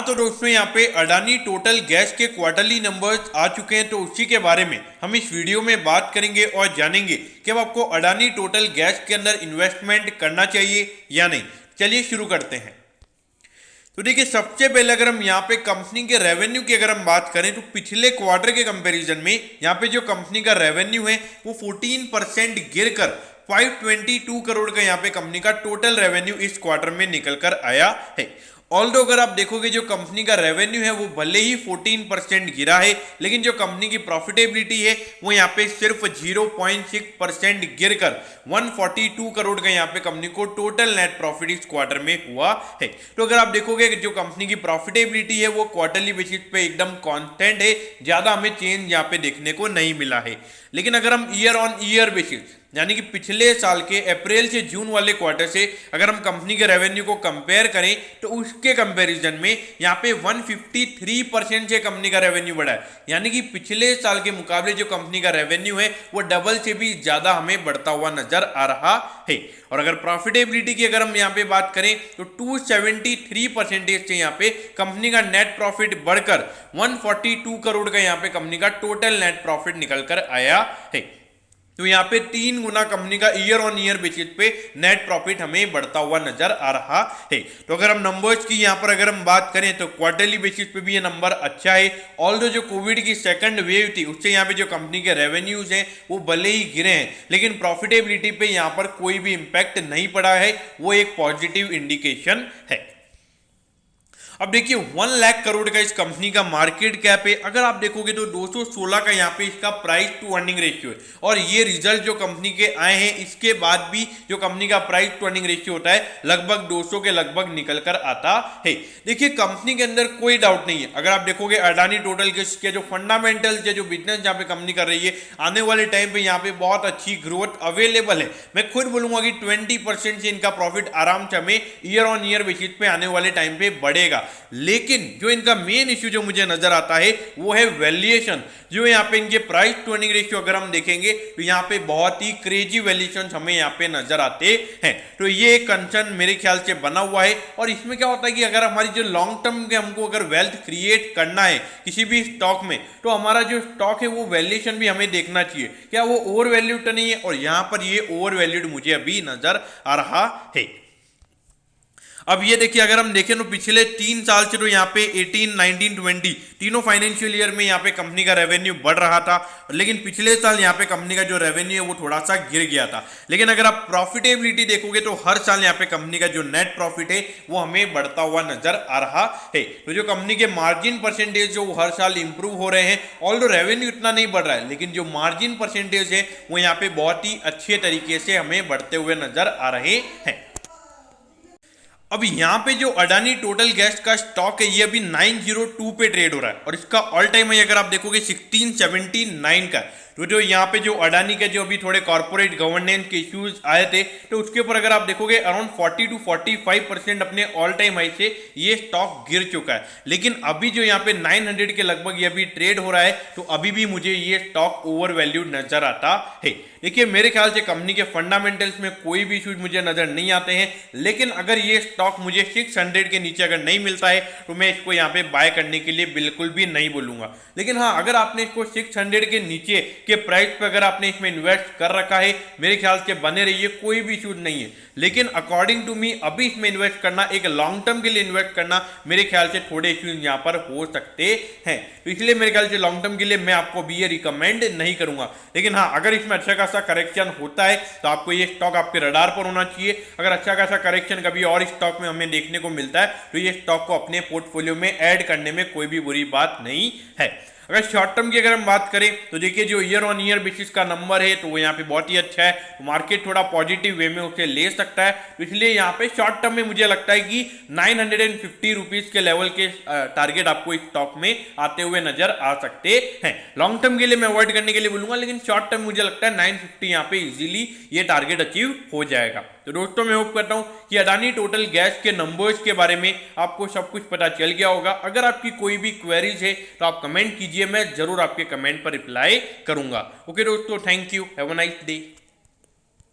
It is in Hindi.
तो दोस्तों यहाँ पे अडानी टोटल गैस के क्वार्टरली नंबर्स आ चुके हैं, तो उसी के बारे में हम इस वीडियो में बात करेंगे और जानेंगे कि अब आपको अडानी टोटल गैस के अंदर इन्वेस्टमेंट करना चाहिए या नहीं। चलिए शुरू करते हैं। तो देखिए, सबसे पहले अगर हम यहाँ पे कंपनी के रेवेन्यू की अगर हम बात करें तो पिछले क्वार्टर के कंपैरिजन में यहाँ पे जो कंपनी का रेवेन्यू है वो 14% गिरकर 522 करोड़ का यहाँ पे कंपनी का टोटल रेवेन्यू इस क्वार्टर में निकल कर आया है। ऑल्दो अगर आप देखोगे जो कंपनी का रेवेन्यू है वो भले ही 14% गिरा है, लेकिन जो कंपनी की प्रॉफिटेबिलिटी है वो यहाँ पे सिर्फ 0.6% गिरकर 142 करोड़ का यहाँ पे कंपनी को टोटल नेट प्रॉफिट इस क्वार्टर में हुआ है। तो अगर आप देखोगे कि जो कंपनी की प्रॉफिटेबिलिटी है वो क्वार्टरली बेसिस पे एकदम कांस्टेंट है, ज्यादा हमें चेंज यहाँ पे देखने को नहीं मिला है। लेकिन अगर हम ईयर ऑन ईयर बेसिस यानी कि पिछले साल के अप्रैल से जून वाले क्वार्टर से अगर हम कंपनी के रेवेन्यू को कंपेयर करें तो उसके कंपैरिजन में यहाँ पे 153% से कंपनी का रेवेन्यू बढ़ा है। यानी कि पिछले साल के मुकाबले जो कंपनी का रेवेन्यू है वो डबल से भी ज्यादा हमें बढ़ता हुआ नजर आ रहा है। और अगर प्रॉफिटेबिलिटी की अगर हम यहाँ पे बात करें तो 273% से यहाँ पे कंपनी का नेट प्रॉफिट बढ़कर 142 करोड़ का यहाँ पे कंपनी का टोटल नेट प्रॉफिट निकल कर आया है। तो यहाँ पे 3 गुना कंपनी का ईयर ऑन ईयर बेसिस पे नेट प्रॉफिट हमें बढ़ता हुआ नजर आ रहा है। तो अगर हम नंबर्स की यहाँ पर अगर हम बात करें तो क्वार्टरली बेसिस पे भी ये नंबर अच्छा है। ऑल्दो जो कोविड की सेकंड वेव थी उससे यहाँ पे जो कंपनी के रेवेन्यूज हैं वो भले ही गिरे हैं, लेकिन प्रॉफिटेबिलिटी पे यहाँ पर कोई भी इंपैक्ट नहीं पड़ा है, वो एक पॉजिटिव इंडिकेशन है। अब देखिए 1 लाख करोड़ का इस कंपनी का मार्केट कैप है। अगर आप देखोगे तो 216 का यहाँ पे इसका प्राइस टू अर्निंग रेशियो है, और ये रिजल्ट जो कंपनी के आए हैं इसके बाद भी जो कंपनी का प्राइस टू अर्निंग रेशियो होता है लगभग 200 के लगभग निकल कर आता है। देखिए, कंपनी के अंदर कोई डाउट नहीं है। अगर आप देखोगे अडानी टोटल के जो फंडामेंटल्स है, जो बिजनेस यहाँ पे कंपनी कर रही है, आने वाले टाइम पे यहाँ पे बहुत अच्छी ग्रोथ अवेलेबल है। मैं खुद बोलूंगा कि 20% से इनका प्रॉफिट आराम से हमें ईयर ऑन ईयर बेसिस पे आने वाले टाइम पे बढ़ेगा। लेकिन जो इनका मेन इश्यू जो मुझे नजर आता है वो है वैल्यूएशन। जो यहाँ पे इनके प्राइस टू अर्निंग रेशियो अगर हम देखेंगे तो यहाँ पे बहुत ही क्रेजी वैल्यूएशन हमें यहाँ पे नजर आते हैं। तो ये एक कंसर्न मेरे ख्याल से बना हुआ है। और इसमें क्या होता है कि अगर हमारी जो लॉन्ग टर्म के हमको अगर वेल्थ क्रिएट करना है किसी भी स्टॉक में, तो हमारा जो स्टॉक है वो वैल्यूएशन भी हमें देखना चाहिए, क्या वो ओवर वैल्यूड नहीं है। और यहाँ पर ये ओवर वैल्यूड मुझे अभी नजर आ रहा है। अब ये देखिए, अगर हम देखें तो पिछले 3 साल से तो यहाँ पे 18, 19, 20 तीनों फाइनेंशियल ईयर में यहाँ पे कंपनी का रेवेन्यू बढ़ रहा था, लेकिन पिछले साल यहाँ पे कंपनी का जो रेवेन्यू है वो थोड़ा सा गिर गया था। लेकिन अगर आप प्रॉफिटेबिलिटी देखोगे तो हर साल यहाँ पे कंपनी का जो नेट प्रॉफिट है वो हमें बढ़ता हुआ नजर आ रहा है। तो जो कंपनी के मार्जिन परसेंटेज जो हर साल इंप्रूव हो रहे हैं, ऑल्दो रेवेन्यू इतना नहीं बढ़ रहा है, लेकिन जो मार्जिन परसेंटेज है वो यहाँ पे बहुत ही अच्छे तरीके से हमें बढ़ते हुए नजर आ रहे हैं। अब यहाँ पे जो अडानी टोटल गैस का स्टॉक है ये अभी 902 पे ट्रेड हो रहा है, और इसका ऑल टाइम हाई अगर आप देखोगे 1679 का। तो जो यहाँ पे जो अडानी के जो अभी थोड़े कॉर्पोरेट गवर्नेंस के इश्यूज आए थे तो उसके ऊपर अगर आप देखोगे अराउंड 40 to 45% अपने ऑल टाइम हाई से ये स्टॉक गिर चुका है। लेकिन अभी जो यहाँ पे 900 के लगभग ये अभी ट्रेड हो रहा है, तो अभी भी मुझे ये स्टॉक ओवर वैल्यूड नजर आता है। देखिए, मेरे ख्याल से कंपनी के फंडामेंटल्स में कोई भी इश्यूज मुझे नजर नहीं आते हैं, लेकिन अगर ये स्टॉक मुझे 600 के नीचे अगर नहीं मिलता है तो मैं इसको यहाँ पे बाय करने के लिए बिल्कुल भी नहीं बोलूंगा। लेकिन हाँ, अगर आपने इसको 600 के नीचे के प्राइस पे अगर आपने इसमें इन्वेस्ट कर रखा है, मेरे ख्याल से बने रहिए, कोई भी इश्यूज नहीं है। लेकिन अकॉर्डिंग टू मी अभी इसमें इन्वेस्ट करना, एक लॉन्ग टर्म के लिए इन्वेस्ट करना, मेरे ख्याल से थोड़े इश्यूज यहाँ पर हो सकते हैं। तो इसलिए मेरे ख्याल से लॉन्ग टर्म के लिए मैं आपको भी ये रिकमेंड नहीं करूंगा। लेकिन हाँ, अगर इसमें अच्छा खासा करेक्शन होता है तो आपको ये स्टॉक आपके रडार पर होना चाहिए। अगर अच्छा खासा करेक्शन कभी और स्टॉक में हमें देखने को मिलता है तो ये स्टॉक को अपने पोर्टफोलियो में ऐड करने में कोई भी बुरी बात नहीं है। अगर शॉर्ट टर्म की अगर हम बात करें तो देखिए, जो ईयर ऑन ईयर बेसिस का नंबर है तो वो यहाँ पे बहुत ही अच्छा है। तो मार्केट थोड़ा पॉजिटिव वे में उसे ले सकता है, तो इसलिए यहाँ पे शॉर्ट टर्म में मुझे लगता है कि 950 रुपीज के लेवल के टारगेट आपको इस स्टॉक में आते हुए नजर आ सकते हैं। लॉन्ग टर्म के लिए मैं अवॉइड करने के लिए बोलूंगा, लेकिन शॉर्ट टर्म मुझे लगता है 950 यहाँ पे इजीली ये टारगेट अचीव हो जाएगा। तो दोस्तों, मैं होप करता हूं कि अडानी टोटल गैस के नंबर्स के बारे में आपको सब कुछ पता चल गया होगा। अगर आपकी कोई भी क्वेरीज है तो आप कमेंट कीजिए, मैं जरूर आपके कमेंट पर रिप्लाई करूंगा। ओके दोस्तों, thank you, have a nice day.